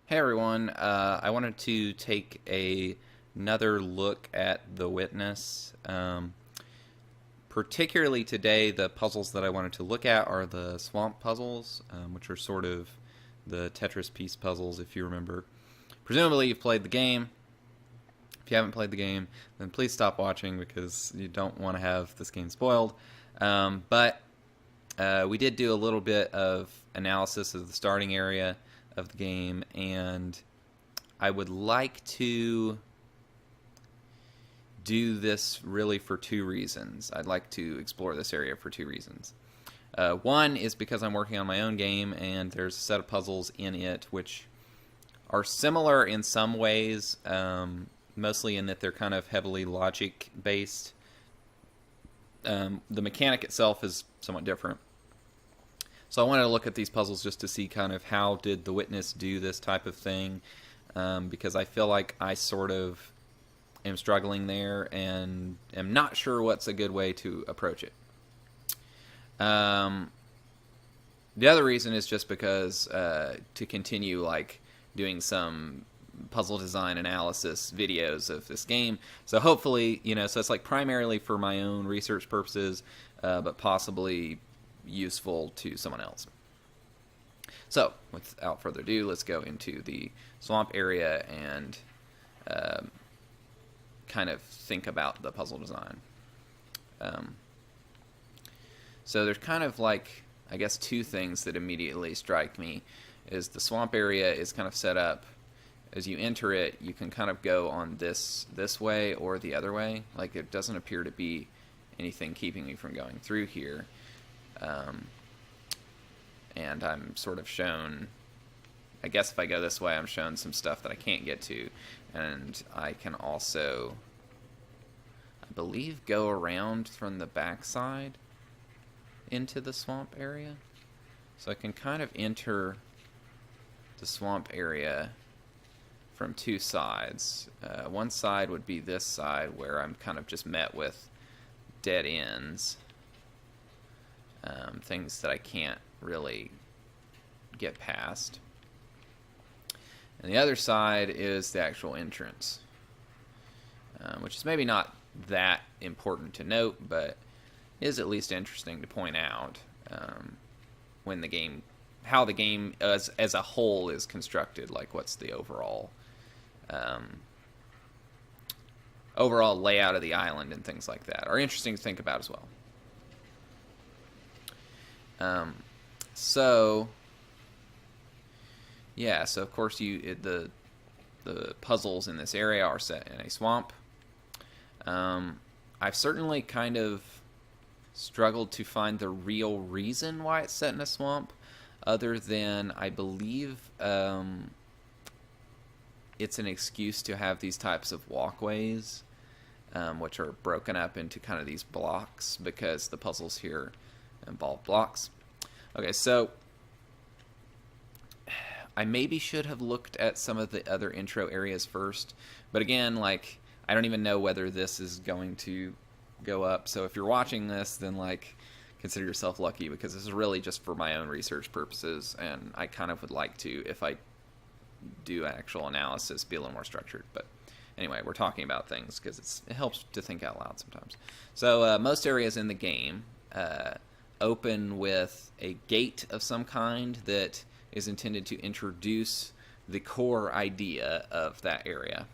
Hey everyone, I wanted to take another look at The Witness. Particularly today, the puzzles that I wanted to look at are the swamp puzzles, which are sort of the Tetris piece puzzles, if you remember. Presumably you've played the game. If you haven't played the game, then please stop watching because you don't want to have this game spoiled. But we did do a little bit of analysis of the starting area of the game, and I would like to do this really for two reasons. I'd like to explore this area for two reasons. One is because I'm working on my own game, and there's a set of puzzles in it which are similar in some ways, mostly in that they're kind of heavily logic-based. The mechanic itself is somewhat different. So I wanted to look at these puzzles just to see kind of how did the witness do this type of thing, because I feel like I sort of am struggling there and am not sure what's a good way to approach it. The other reason is just because to continue like doing some puzzle design analysis videos of this game. So hopefully, so it's like primarily for my own research purposes, but possibly useful to someone else. So, without further ado, let's go into the swamp area and kind of think about the puzzle design. So there's kind of like, I guess, two things that immediately strike me. Is the swamp area is kind of set up, as you enter it, you can kind of go on this way or the other way. Like, it doesn't appear to be anything keeping me from going through here. And I'm sort of shown, I guess if I go this way, I'm shown some stuff that I can't get to. And I can also, I believe, go around from the backside into the swamp area. So I can kind of enter the swamp area from two sides. One side would be this side where I'm kind of just met with dead ends. Things that I can't really get past. And the other side is the actual entrance, which is maybe not that important to note, but is at least interesting to point out when the game, how the game as a whole is constructed, like what's the overall layout of the island and things like that are interesting to think about as well. So of course the puzzles in this area are set in a swamp. I've certainly kind of struggled to find the real reason why it's set in a swamp, other than I believe it's an excuse to have these types of walkways, which are broken up into kind of these blocks because the puzzles here involve blocks. Okay, so I maybe should have looked at some of the other intro areas first, but again, like, I don't even know whether this is going to go up, so if you're watching this, then like, consider yourself lucky, because this is really just for my own research purposes, and I kind of would like to, if I do actual analysis, be a little more structured. But anyway, we're talking about things because it helps to think out loud sometimes. So most areas in the game open with a gate of some kind that is intended to introduce the core idea of that area.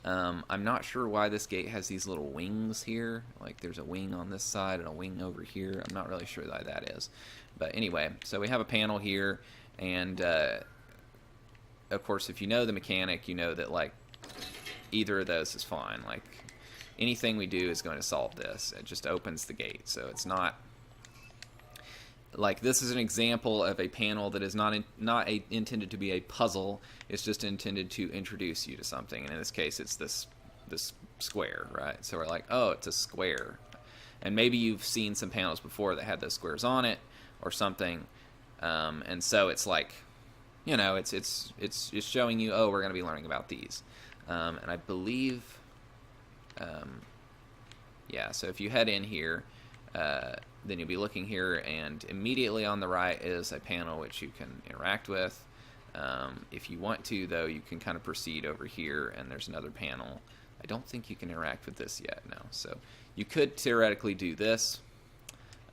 I'm not sure why this gate has these little wings here. Like, there's a wing on this side and a wing over here. I'm not really sure why that is. But anyway, so we have a panel here, and of course, if you know the mechanic, you know that like either of those is fine. Like, anything we do is going to solve this. It just opens the gate. So it's not like, this is an example of a panel that is not intended to be a puzzle. It's just intended to introduce you to something. And in this case, it's this square, right? So we're like, oh, it's a square. And maybe you've seen some panels before that had those squares on it or something. And so it's like, it's showing you, oh, we're going to be learning about these. And I believe, so if you head in here, then you'll be looking here, and immediately on the right is a panel which you can interact with. If you want to, though, you can kind of proceed over here, and there's another panel. I don't think you can interact with this yet, no. So you could theoretically do this,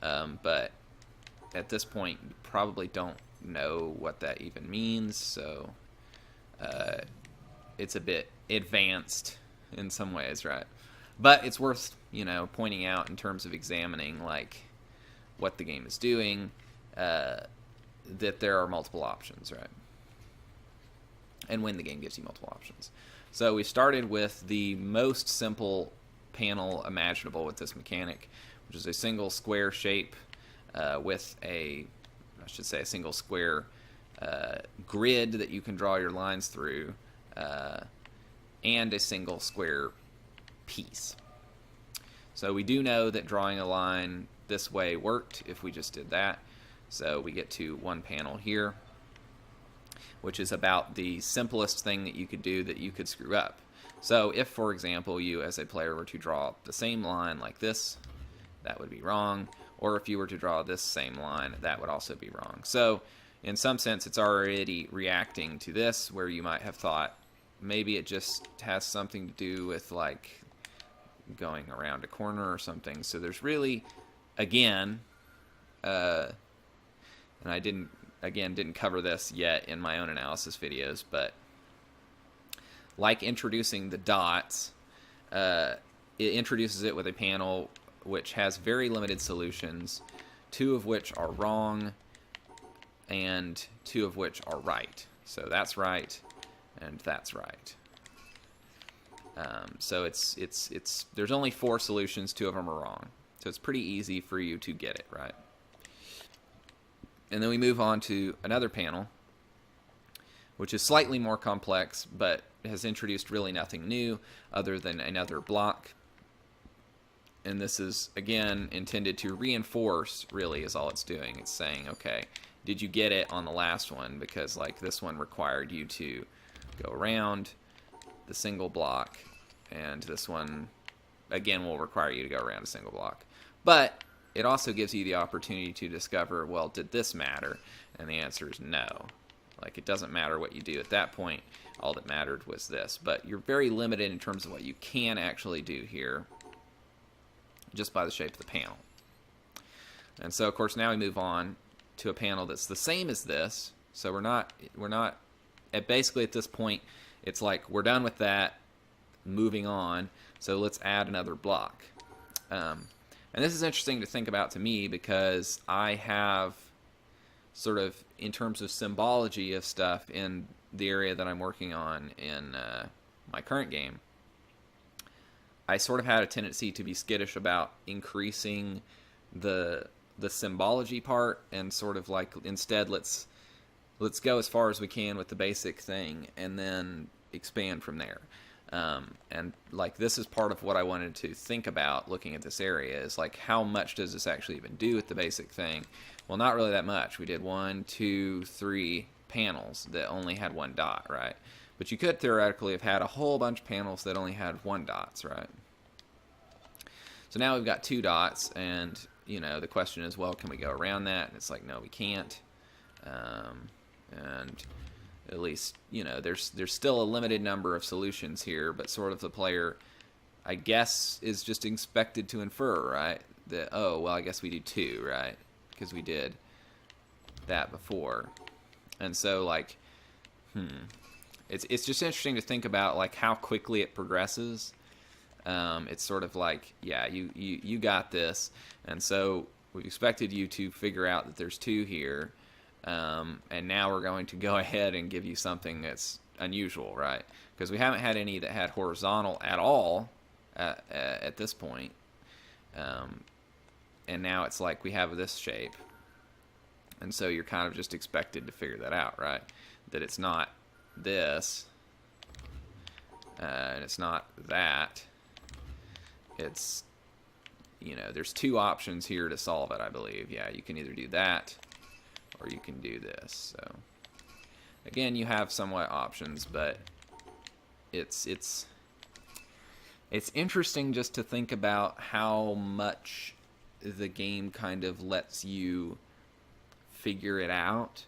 but at this point, you probably don't know what that even means, so it's a bit advanced in some ways, right? But it's worth, you know, pointing out in terms of examining, like, what the game is doing, that there are multiple options, right? And when the game gives you multiple options. So we started with the most simple panel imaginable with this mechanic, which is a single square shape with a single square grid that you can draw your lines through, and a single square piece. So we do know that drawing a line this way worked if we just did that. So we get to one panel here, which is about the simplest thing that you could do that you could screw up. So if, for example, you as a player were to draw the same line like this, that would be wrong. Or if you were to draw this same line, that would also be wrong. So in some sense, it's already reacting to this, where you might have thought maybe it just has something to do with, like, going around a corner or something. So there's really, again, and I didn't cover this yet in my own analysis videos, but like introducing the dots, it introduces it with a panel which has very limited solutions, 2 of which are wrong and 2 of which are right. So that's right and that's right. So there's only 4 solutions, 2 of them are wrong. So it's pretty easy for you to get it right. And then we move on to another panel, which is slightly more complex, but has introduced really nothing new other than another block. And this is, again, intended to reinforce, really, is all it's doing. It's saying, okay, did you get it on the last one? Because, like, this one required you to go around the single block, and this one, again, will require you to go around a single block. But it also gives you the opportunity to discover, well, did this matter? And the answer is no. Like, it doesn't matter what you do at that point. All that mattered was this. But you're very limited in terms of what you can actually do here, just by the shape of the panel. And so, of course, now we move on to a panel that's the same as this. So we're not basically at this point, it's like we're done with that, moving on. So let's add another block. And this is interesting to think about to me, because I have sort of, in terms of symbology of stuff in the area that I'm working on in my current game, I sort of had a tendency to be skittish about increasing the symbology part, and sort of like, instead let's go as far as we can with the basic thing and then expand from there. And like, this is part of what I wanted to think about looking at this area, is like, how much does this actually even do with the basic thing? Well, not really that much. We did 1, 2, 3 panels that only had 1 dot, right? But you could theoretically have had a whole bunch of panels that only had 1 dots, right? So now we've got 2 dots, and, you know, the question is, well, can we go around that? And it's like, no, we can't. And at least, you know, there's still a limited number of solutions here, but sort of the player, I guess, is just expected to infer, right, that, oh, well, I guess we do 2, right, because we did that before. And so, like, it's just interesting to think about, like, how quickly it progresses. It's sort of like, yeah, you got this, and so we expected you to figure out that there's 2 here, and now we're going to go ahead and give you something that's unusual, right? Because we haven't had any that had horizontal at all at this point, and now it's like we have this shape, and so you're kind of just expected to figure that out, right? That it's not this, and it's not that. It's, you know, there's 2 options here to solve it, I believe. Yeah, you can either do that, or you can do this. So, again, you have somewhat options, but it's interesting just to think about how much the game kind of lets you figure it out,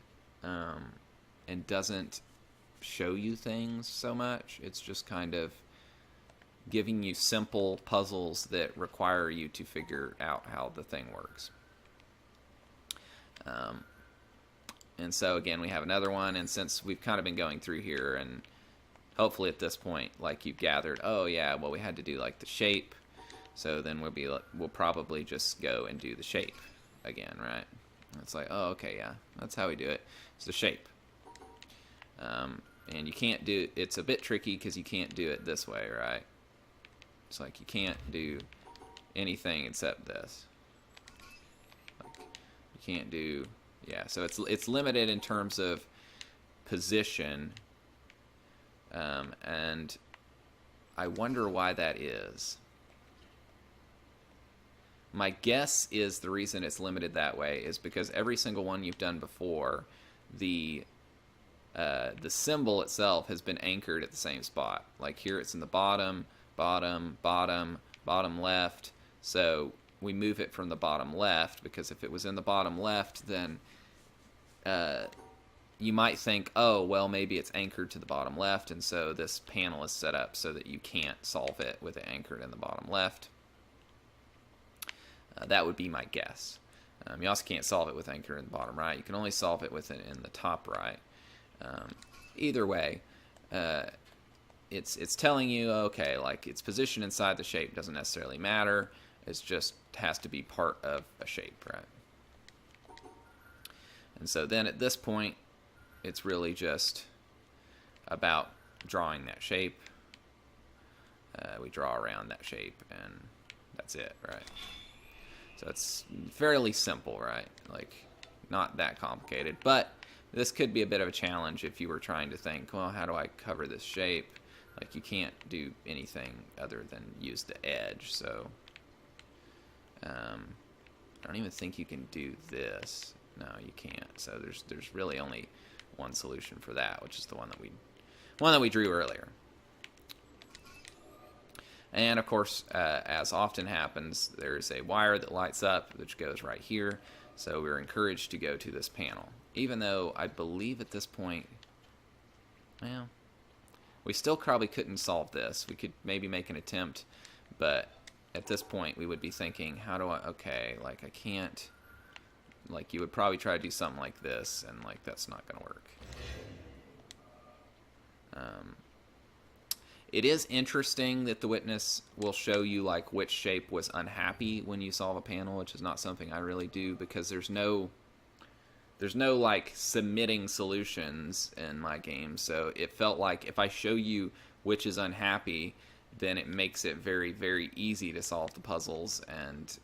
and doesn't show you things so much. It's just kind of giving you simple puzzles that require you to figure out how the thing works. And so again, we have another one, and since we've kind of been going through here, and hopefully at this point, like, you've gathered, oh yeah, well, we had to do like the shape, so then we'll probably just go and do the shape again, right? It's like, oh, okay, yeah, that's how we do it. It's the shape. And you can't do, it's a bit tricky because you can't do it this way, right? It's like you can't do anything except this. Like, you can't do, yeah, so it's limited in terms of position, and I wonder why that is. My guess is the reason it's limited that way is because every single one you've done before, the symbol itself has been anchored at the same spot. Like here it's in the bottom, bottom, bottom, bottom left. So we move it from the bottom left, because if it was in the bottom left, then you might think, oh, well, maybe it's anchored to the bottom left, and so this panel is set up so that you can't solve it with it anchored in the bottom left. That would be my guess. You also can't solve it with anchor in the bottom right. You can only solve it with it in the top right. Either way, it's telling you, okay, like its position inside the shape doesn't necessarily matter. It just has to be part of a shape, right? And so then at this point, it's really just about drawing that shape. We draw around that shape, and that's it, right? So it's fairly simple, right? Like, not that complicated. But this could be a bit of a challenge if you were trying to think, well, how do I cover this shape? Like, you can't do anything other than use the edge. So I don't even think you can do this. No, you can't. So there's really only one solution for that, which is the one that we drew earlier. And of course, as often happens, there's a wire that lights up, which goes right here. So we're encouraged to go to this panel. Even though I believe at this point, well, we still probably couldn't solve this. We could maybe make an attempt, but at this point we would be thinking, how do I, okay, like I can't, like you would probably try to do something like this, and like that's not going to work. It is interesting that the witness will show you like which shape was unhappy when you solve a panel, which is not something I really do, because there's no like submitting solutions in my game. So it felt like if I show you which is unhappy, then it makes it very, very easy to solve the puzzles, and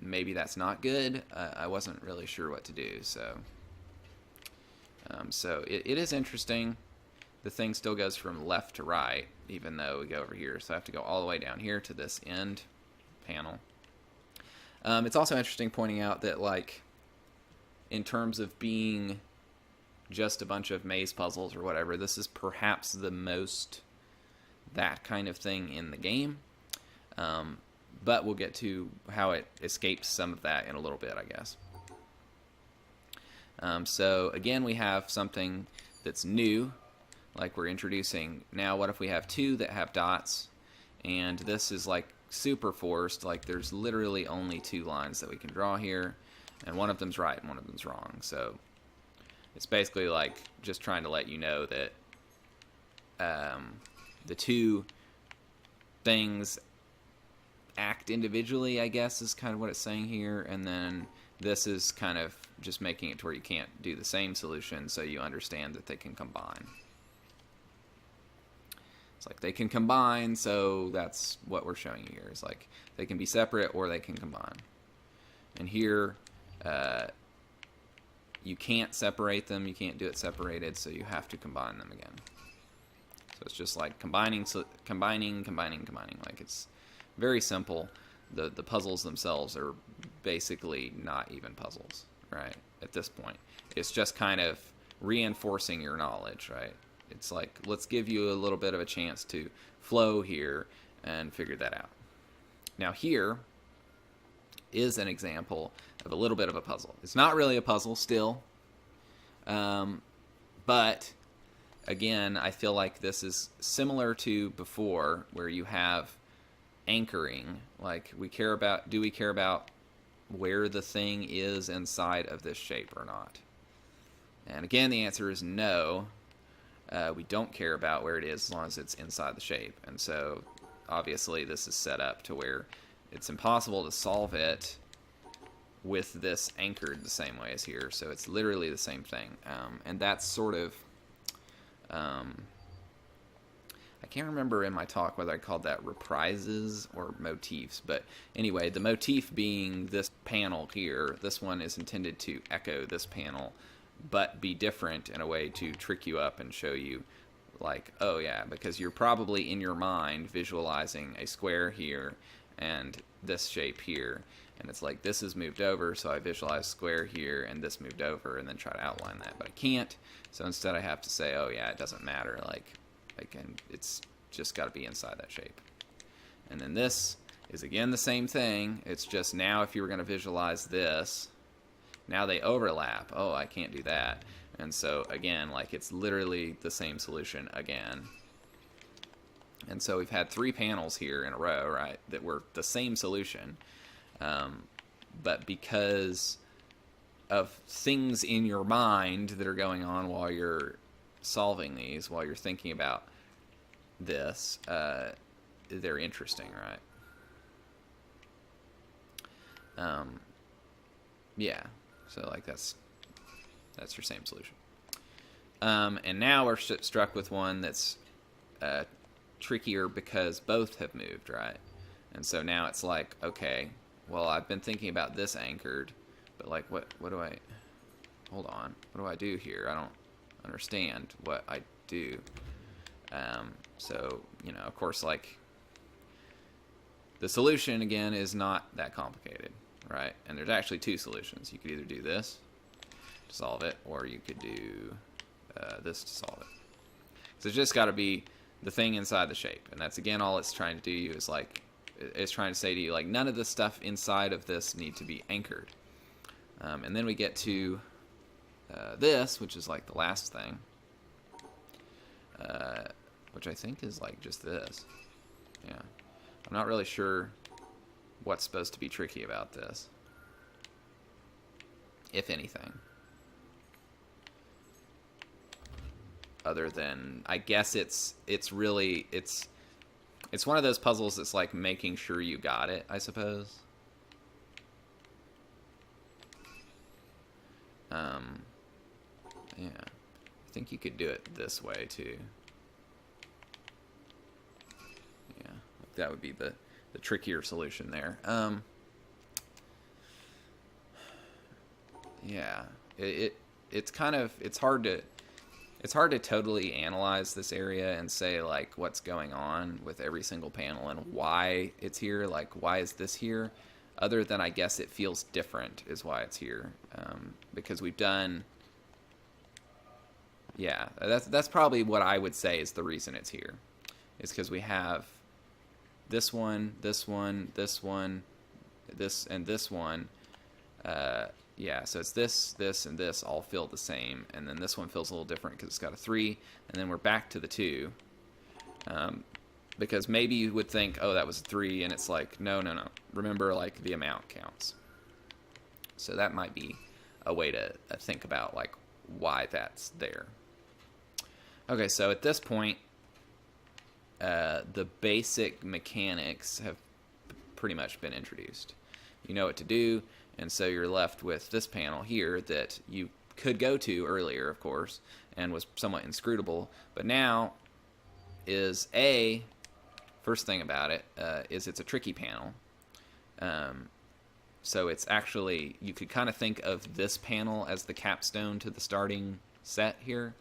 maybe that's not good. I wasn't really sure what to do, so it is interesting. The thing still goes from left to right, even though we go over here. So I have to go all the way down here to this end panel. It's also interesting pointing out that, like, in terms of being just a bunch of maze puzzles or whatever, this is perhaps the most that kind of thing in the game. But we'll get to how it escapes some of that in a little bit, I guess. So again, we have something that's new, like we're introducing. Now what if we have two that have dots, and this is like super forced, like there's literally only two lines that we can draw here, and one of them's right and one of them's wrong. So it's basically like just trying to let you know that the two things act individually, I guess, is kind of what it's saying here, and then this is kind of just making it to where you can't do the same solution, so you understand that they can combine. It's like they can combine, so that's what we're showing you here. It's like they can be separate or they can combine. And here, you can't separate them, you can't do it separated, so you have to combine them again. So it's just like combining. Like, it's very simple. The puzzles themselves are basically not even puzzles, right? At this point, it's just kind of reinforcing your knowledge, right? It's like, let's give you a little bit of a chance to flow here and figure that out. Now here is an example of a little bit of a puzzle. It's not really a puzzle still, But again, I feel like this is similar to before, where you have anchoring. Like, do we care about where the thing is inside of this shape or not? And again, the answer is no. We don't care about where it is as long as it's inside the shape. And so obviously this is set up to where it's impossible to solve it with this anchored the same way as here. So it's literally the same thing. And that's sort of, I can't remember in my talk whether I called that reprises or motifs. But anyway, the motif being this panel here, this one is intended to echo this panel, but be different in a way to trick you up and show you, like, oh yeah, because you're probably in your mind visualizing a square here and this shape here, and it's like this is moved over, so I visualize square here and this moved over and then try to outline that, but I can't. So instead I have to say, oh yeah, it doesn't matter, like and it's just got to be inside that shape. And then this is again the same thing. It's just now if you were going to visualize this, now they overlap. Oh, I can't do that. And so again, like, it's literally the same solution again. And so we've had 3 panels here in a row, right, that were the same solution. But because of things in your mind that are going on while you're solving these, while you're thinking about this, they're interesting, right? Yeah. So like that's your same solution. And now we're struck with one that's trickier because both have moved, right? And so now it's like, okay, well, I've been thinking about this anchored, but like what do I, hold on, what do I do here? I don't understand what I do. So, you know, of course, like, the solution again is not that complicated, right? And there's actually 2 solutions. You could either do this to solve it, or you could do this to solve it. So it's just got to be the thing inside the shape, and that's again all it's trying to do. You is like, it's trying to say to you, like, none of the stuff inside of this need to be anchored. And then we get to this, which is like the last thing, which I think is like just this. Yeah, I'm not really sure what's supposed to be tricky about this, if anything, other than, I guess it's really it's one of those puzzles that's like making sure you got it, I suppose. Yeah, I think you could do it this way too. Yeah, that would be the trickier solution there. Yeah, it's kind of, it's hard to totally analyze this area and say like what's going on with every single panel and why it's here. Like, why is this here? Other than, I guess, it feels different is why it's here. Because we've done, yeah, that's probably what I would say is the reason it's here. Is because we have this one, this one, this one, this, and this one. Yeah, so it's this, and this all feel the same, and then this one feels a little different because it's got a 3, and then we're back to the 2. Because maybe you would think, oh, that was a 3, and it's like, no. Remember, like, the amount counts. So that might be a way to think about, like, why that's there. Okay, so at this point, the basic mechanics have pretty much been introduced. You know what to do. And so you're left with this panel here that you could go to earlier, of course, and was somewhat inscrutable. But now is first thing about it is it's a tricky panel. So it's actually, you could kind of think of this panel as the capstone to the starting set here.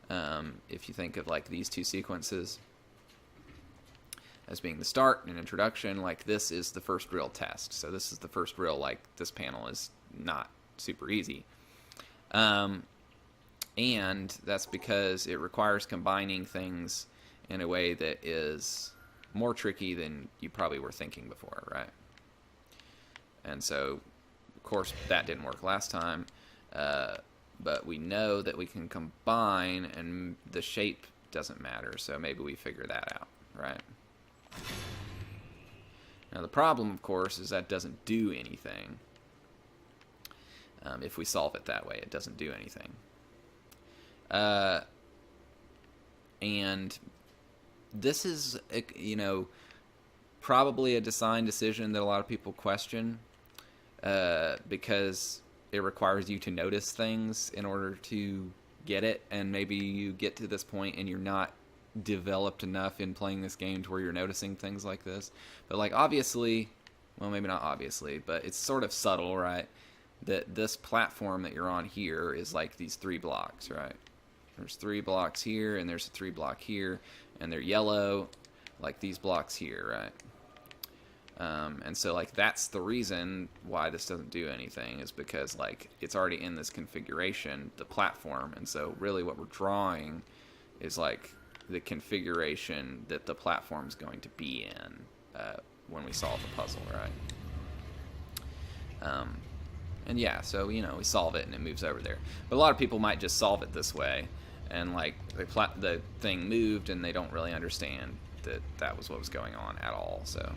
If you think of like these 2 sequences as being the start and introduction, like this is the first real test. So this is the first real, like, this panel is not super easy. And that's because it requires combining things in a way that is more tricky than you probably were thinking before, right? And so, of course, that didn't work last time. but we know that we can combine and the shape doesn't matter, so maybe we figure that out, right? Now the problem, of course, is that doesn't do anything. If we solve it that way, it doesn't do anything. And this is, you know, probably a design decision that a lot of people question, because it requires you to notice things in order to get it, and maybe you get to this point and you're not developed enough in playing this game to where you're noticing things like this. But like obviously, well, maybe not obviously, but it's sort of subtle, right? That this platform that you're on here is like these 3 blocks, right? There's 3 blocks here, and there's a 3 block here, and they're yellow, like these blocks here, right? And so like that's the reason why this doesn't do anything, is because like it's already in this configuration, the platform, and so really what we're drawing is like the configuration that the platform is going to be in when we solve the puzzle, right? And yeah, so, you know, we solve it and it moves over there. But a lot of people might just solve it this way, and like the thing moved and they don't really understand that that was what was going on at all, so.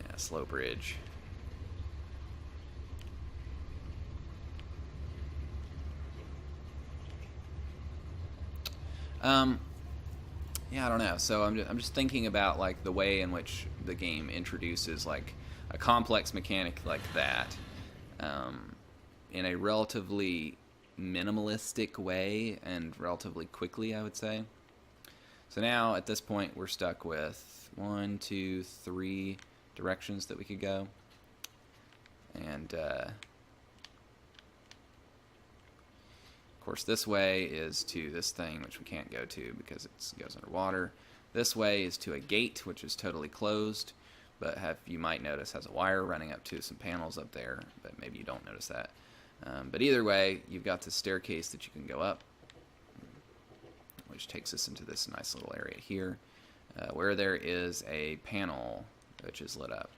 Yeah, slow bridge. Yeah, I don't know. So I'm just thinking about like the way in which the game introduces like a complex mechanic like that, in a relatively minimalistic way and relatively quickly, I would say. So now at this point we're stuck with 1, 2, 3 directions that we could go, and of course, this way is to this thing, which we can't go to because it goes underwater. This way is to a gate, which is totally closed, but you might notice has a wire running up to some panels up there, but maybe you don't notice that. But either way, you've got this staircase that you can go up, which takes us into this nice little area here, where there is a panel which is lit up.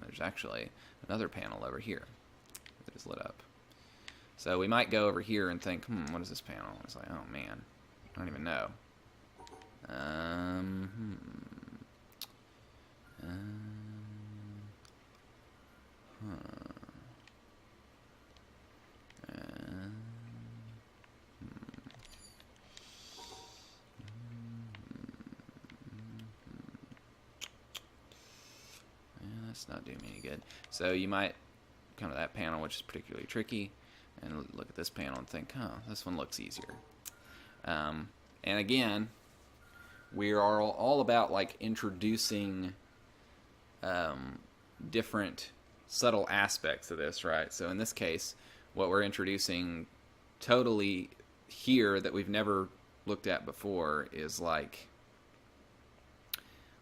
There's actually another panel over here that is lit up. So we might go over here and think, what is this panel? It's like, oh man, I don't even know. That's not doing me any good. So you might come to that panel, which is particularly tricky, and look at this panel and think, this one looks easier. And again, we are all about like introducing different subtle aspects of this, right? So in this case, what we're introducing totally here that we've never looked at before is like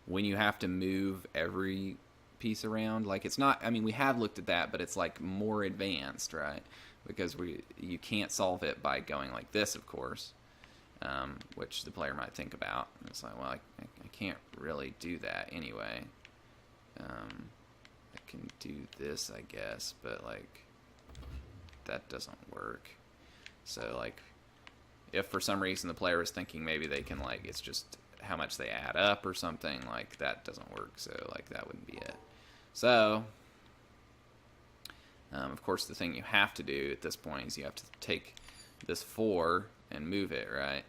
when you have to move every piece around. Like it's not, I mean, we have looked at that, but it's like more advanced, right? Because you can't solve it by going like this, of course, which the player might think about. It's like, well, I can't really do that anyway. I can do this, I guess, but like that doesn't work. So like if for some reason the player is thinking maybe they can, like, it's just how much they add up or something, like that doesn't work, so like that wouldn't be it. So of course the thing you have to do at this point is you have to take this 4 and move it, right?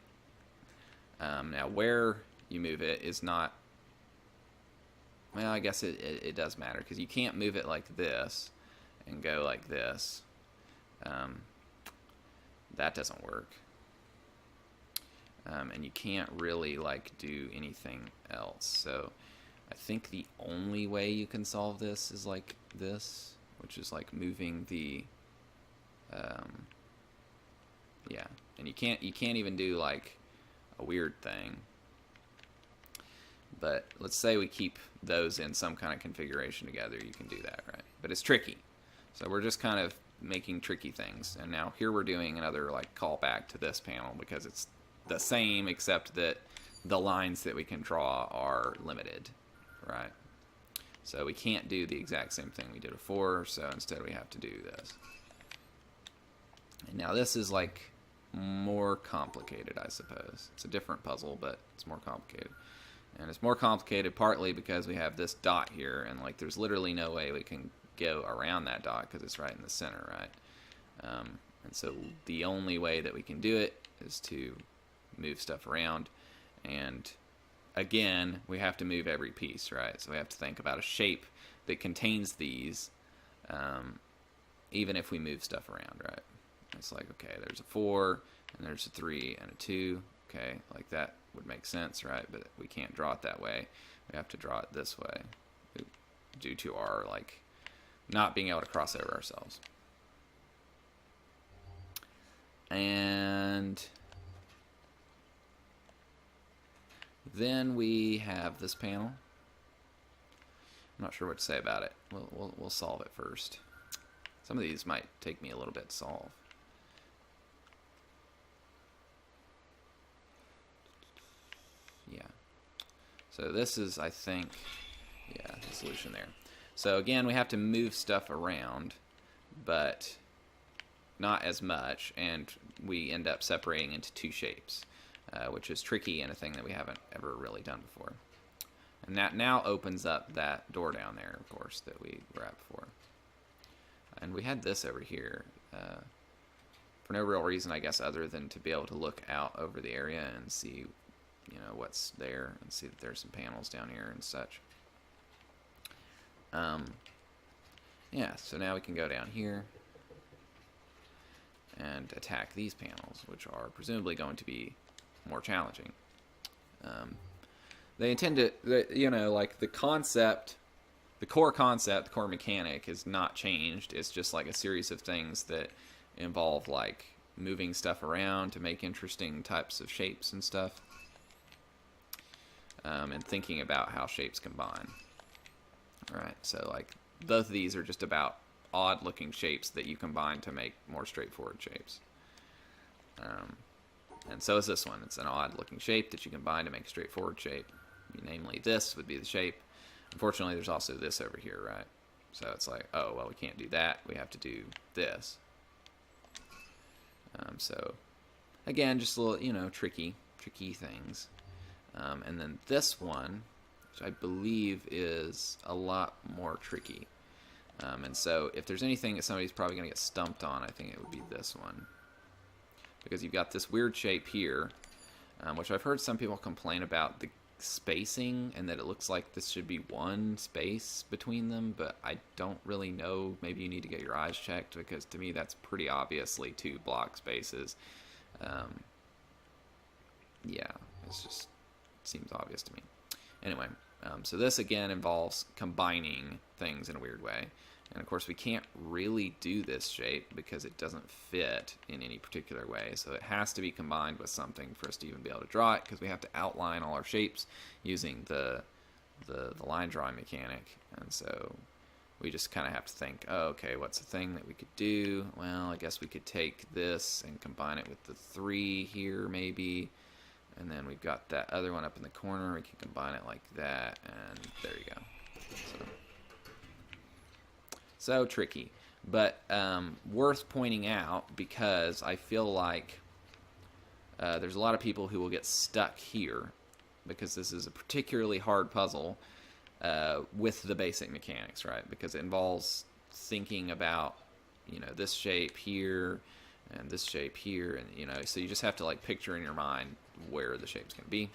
Now where you move it is not, well, I guess it does matter, because you can't move it like this and go like this. That doesn't work. And you can't really like do anything else. So I think the only way you can solve this is like this, which is like moving the yeah, and you can't even do like a weird thing. But let's say we keep those in some kind of configuration together, you can do that, right? But it's tricky. So we're just kind of making tricky things. And now here we're doing another like callback to this panel, because it's the same except that the lines that we can draw are limited, right? So we can't do the exact same thing we did before, so instead we have to do this. And now this is like more complicated, I suppose. It's a different puzzle, but it's more complicated. And it's more complicated partly because we have this dot here, and like there's literally no way we can go around that dot because it's right in the center, right? And so the only way that we can do it is to move stuff around. And again, we have to move every piece, right? So we have to think about a shape that contains these, even if we move stuff around, right? It's like, okay, there's a 4, and there's a 3, and a 2. Okay, like that would make sense, right? But we can't draw it that way. We have to draw it this way due to our, like, not being able to cross over ourselves. And then we have this panel. I'm not sure what to say about it. We'll solve it first. Some of these might take me a little bit to solve. Yeah. So this is, I think, yeah, the solution there. So again, we have to move stuff around, but not as much, and we end up separating into 2 shapes, which is tricky and a thing that we haven't ever really done before. And that now opens up that door down there, of course, that we were at before. And we had this over here for no real reason, I guess, other than to be able to look out over the area and see, you know, what's there, and see that there's some panels down here and such. Yeah, so now we can go down here and attack these panels, which are presumably going to be more challenging. They intend to, you know, like the concept, the core concept, the core mechanic is not changed. It's just like a series of things that involve like moving stuff around to make interesting types of shapes and stuff, and thinking about how shapes combine. All right, so like both of these are just about odd looking shapes that you combine to make more straightforward shapes. And so is this one. It's an odd looking shape that you combine to make a straightforward shape. Namely, this would be the shape. Unfortunately, there's also this over here, right? So it's like, oh, well, we can't do that. We have to do this. So again, just a little, you know, tricky things. And then this one, which I believe is a lot more tricky. And so if there's anything that somebody's probably going to get stumped on, I think it would be this one. Because you've got this weird shape here, which I've heard some people complain about the spacing and that it looks like this should be one space between them, but I don't really know. Maybe you need to get your eyes checked, because to me that's pretty obviously 2 block spaces. Yeah, it's just, it seems obvious to me. Anyway, so this again involves combining things in a weird way. And of course we can't really do this shape because it doesn't fit in any particular way. So it has to be combined with something for us to even be able to draw it, because we have to outline all our shapes using the line drawing mechanic. And so we just kind of have to think, oh, okay, what's the thing that we could do? Well, I guess we could take this and combine it with the 3 here maybe. And then we've got that other one up in the corner. We can combine it like that, and there you go. So tricky, but worth pointing out, because I feel like there's a lot of people who will get stuck here, because this is a particularly hard puzzle with the basic mechanics, right? Because it involves thinking about, you know, this shape here and this shape here, and you know, so you just have to like picture in your mind where the shape's going to be.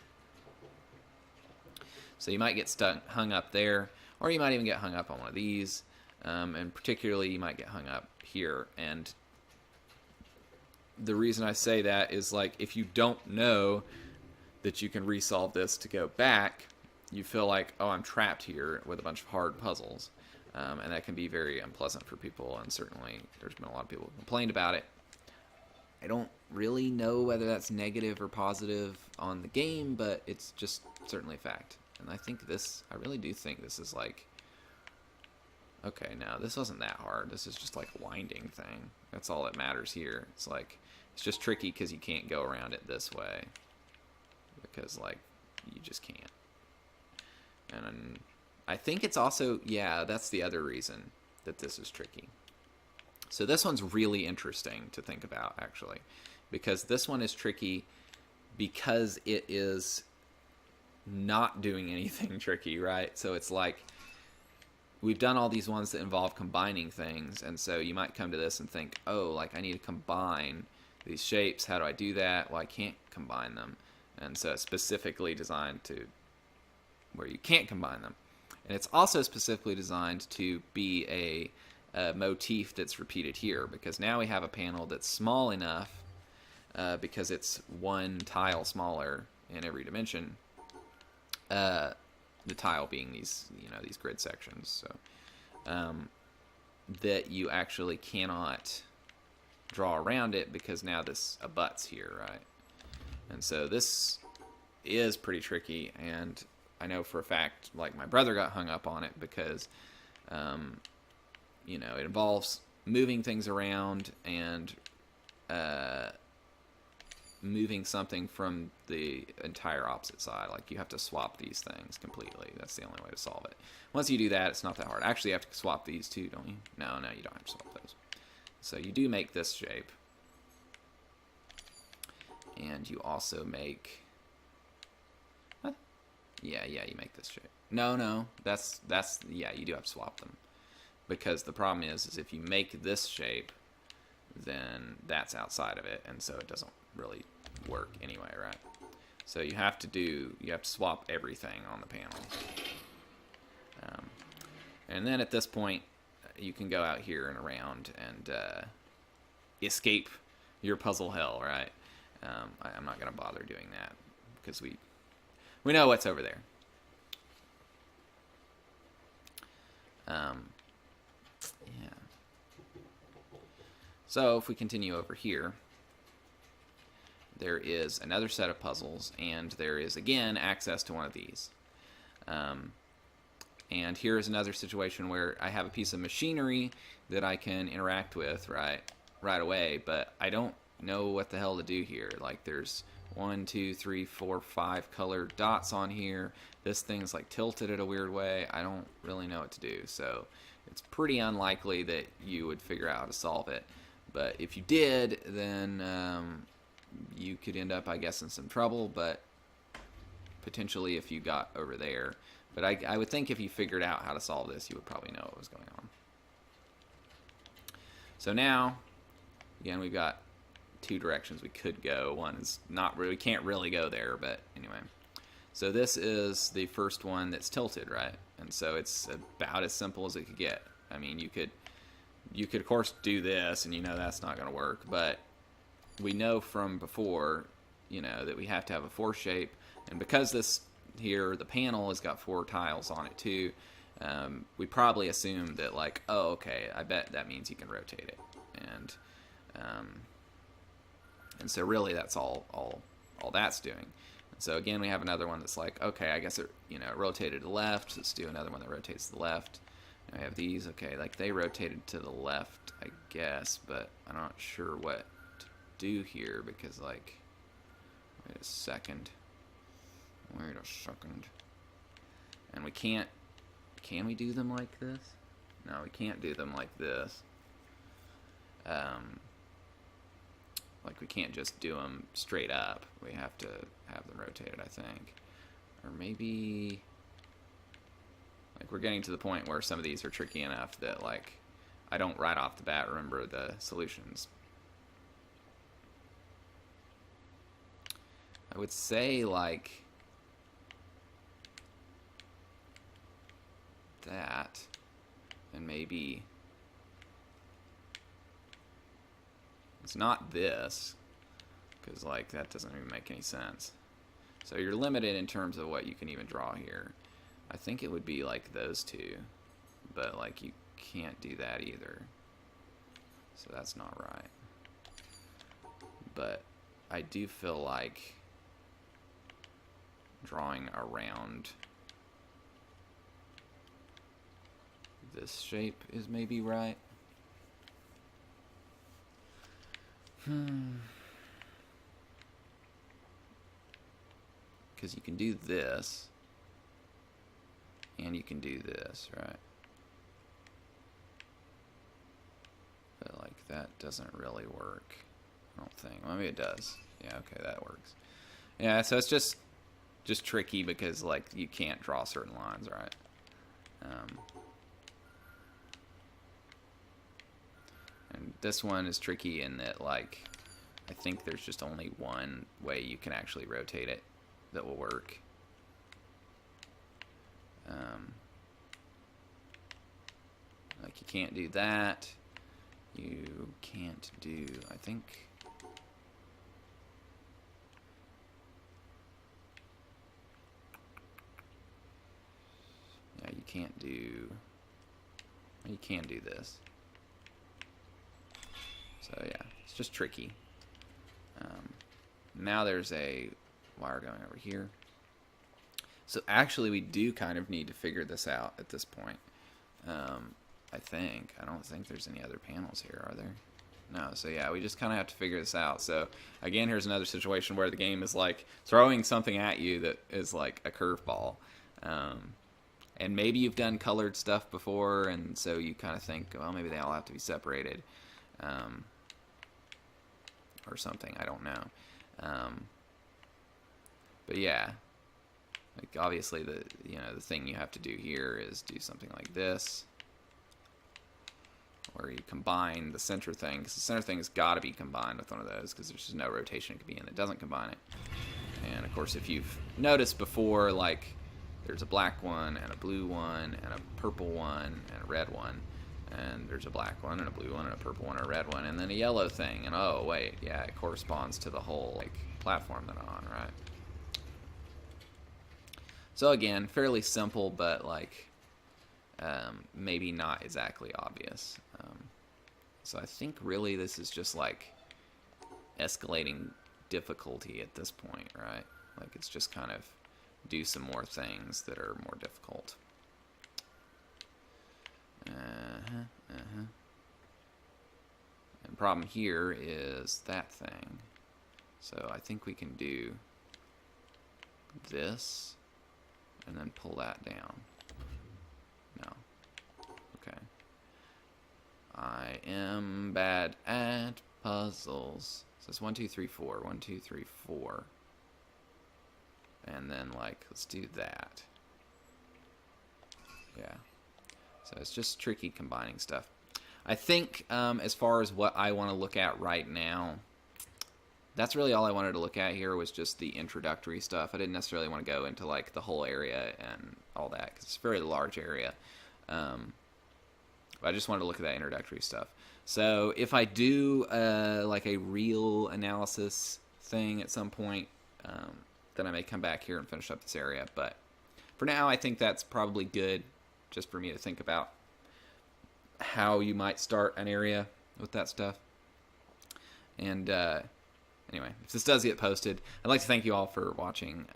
So you might get stuck, hung up there, or you might even get hung up on one of these. And particularly you might get hung up here. And the reason I say that is, like, if you don't know that you can resolve this to go back, you feel like, oh, I'm trapped here with a bunch of hard puzzles. And that can be very unpleasant for people, and certainly there's been a lot of people who complained about it. I don't really know whether that's negative or positive on the game, but it's just certainly a fact. And I think this, I really do think this is like, okay, now this wasn't that hard. This is just like a winding thing. That's all that matters here. It's like, it's just tricky because you can't go around it this way. Because, like, you just can't. And I think it's also, yeah, that's the other reason that this is tricky. So this one's really interesting to think about, actually, because this one is tricky because it is not doing anything tricky, right? So it's like we've done all these ones that involve combining things, and so you might come to this and think, oh, like I need to combine these shapes. How do I do that? Well, I can't combine them. And so it's specifically designed to where you can't combine them. And it's also specifically designed to be a motif that's repeated here, because now we have a panel that's small enough because it's one tile smaller in every dimension. The tile being these, these grid sections, so that you actually cannot draw around it because now this abuts here, right? And so this is pretty tricky, and I know for a fact, like, my brother got hung up on it because, it involves moving things around and moving something from the entire opposite side. Like, you have to swap these things completely. That's the only way to solve it. Once you do that, it's not that hard. Actually, you have to swap these too, don't you? No, you don't have to swap those. So you do make this shape. And you also make... What? Yeah, you make this shape. No, that's yeah, you do have to swap them. Because the problem is if you make this shape, then that's outside of it, and so it doesn't really work anyway, right? So you have to swap everything on the panel. And then at this point, you can go out here and around and escape your puzzle hell, right? I'm not going to bother doing that because we know what's over there. Yeah. So if we continue over here, there is another set of puzzles, and there is, again, access to one of these. And here's another situation where I have a piece of machinery that I can interact with right away, but I don't know what the hell to do here. Like, there's 1, 2, 3, 4, 5 colored dots on here. This thing's like tilted in a weird way. I don't really know what to do, so it's pretty unlikely that you would figure out how to solve it. But if you did, then you could end up, I guess, in some trouble, but potentially if you got over there. But I would think if you figured out how to solve this, you would probably know what was going on. So now, again, we've got two directions we could go. One is not really, we can't really go there, but anyway. So this is the first one that's tilted, right? And so it's about as simple as it could get. I mean, you could of course do this, and that's not going to work, but we know from before, that we have to have a 4 shape, and because this here, the panel has got 4 tiles on it too, we probably assume that, like, oh, okay, I bet that means you can rotate it, and so really that's all that's doing. So again, we have another one that's like, okay, I guess it rotated to the left, so let's do another one that rotates to the left. I have these, okay, like they rotated to the left, I guess, but I'm not sure what to do here because, like, wait a second. And we can't, can we do them like this? No, we can't do them like this. Like, we can't just do them straight up. We have to have them rotated, I think. Or maybe, like, we're getting to the point where some of these are tricky enough that, like, I don't right off the bat remember the solutions. I would say, like, that, and maybe it's not this, because, like, that doesn't even make any sense. So you're limited in terms of what you can even draw here. I think it would be like those two, but, like, you can't do that either, so that's not right. But I do feel like drawing around this shape is maybe right. Because you can do this, And you can do this, right? But like that doesn't really work, I don't think. Well, maybe it does. Yeah, okay, that works. Yeah, so it's just tricky because like you can't draw certain lines, right? And this one is tricky in that like I think there's just only one way you can actually rotate it that will work. Like you can't do that. You can't do, I think. Yeah, you can't do. You can do this. So yeah, it's just tricky. Now there's a wire going over here. So actually we do kind of need to figure this out at this point. I think. I don't think there's any other panels here, are there? No, so yeah, we just kind of have to figure this out. So again, here's another situation where the game is like throwing something at you that is like a curveball. And maybe you've done colored stuff before, and so you kind of think, well, maybe they all have to be separated. Or something, I don't know. But yeah, like obviously the thing you have to do here is do something like this, where you combine the center thing, because the center thing has got to be combined with one of those, because there's just no rotation it could be in that doesn't combine it. And of course, if you've noticed before, like there's a black one and a blue one and a purple one and a red one. And there's a black one and a blue one and a purple one and a red one, and then a yellow thing. And oh wait, yeah, it corresponds to the whole like platform that I'm on, right? So again, fairly simple, but like maybe not exactly obvious. So I think really this is just like escalating difficulty at this point, right? Like it's just kind of do some more things that are more difficult. And the problem here is that thing. So I think we can do this and then pull that down. No. Okay. I am bad at puzzles. So it's 1, 2, 3, 4. 1, 2, 3, 4. And then like let's do that. Yeah. So it's just tricky combining stuff. I think as far as what I want to look at right now, that's really all I wanted to look at here was just the introductory stuff. I didn't necessarily want to go into like the whole area and all that, because it's a very large area. But I just wanted to look at that introductory stuff. So if I do like a real analysis thing at some point, then I may come back here and finish up this area. But for now, I think that's probably good, just for me to think about how you might start an area with that stuff. And anyway, if this does get posted, I'd like to thank you all for watching.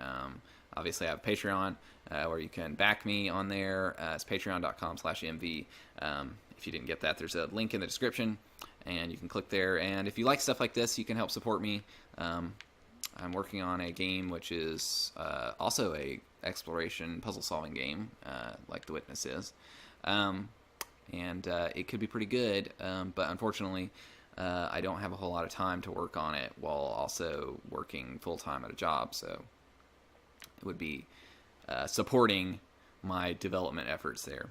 Obviously, I have Patreon where you can back me on there. It's patreon.com/mv. If you didn't get that, there's a link in the description, and you can click there. And if you like stuff like this, you can help support me. I'm working on a game which is also a exploration puzzle solving game, like The Witness is, and it could be pretty good, but unfortunately I don't have a whole lot of time to work on it while also working full-time at a job, so it would be supporting my development efforts there.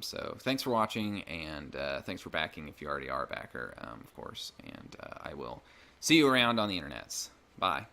So thanks for watching, and thanks for backing if you already are a backer, of course, and I will see you around on the internets. Bye.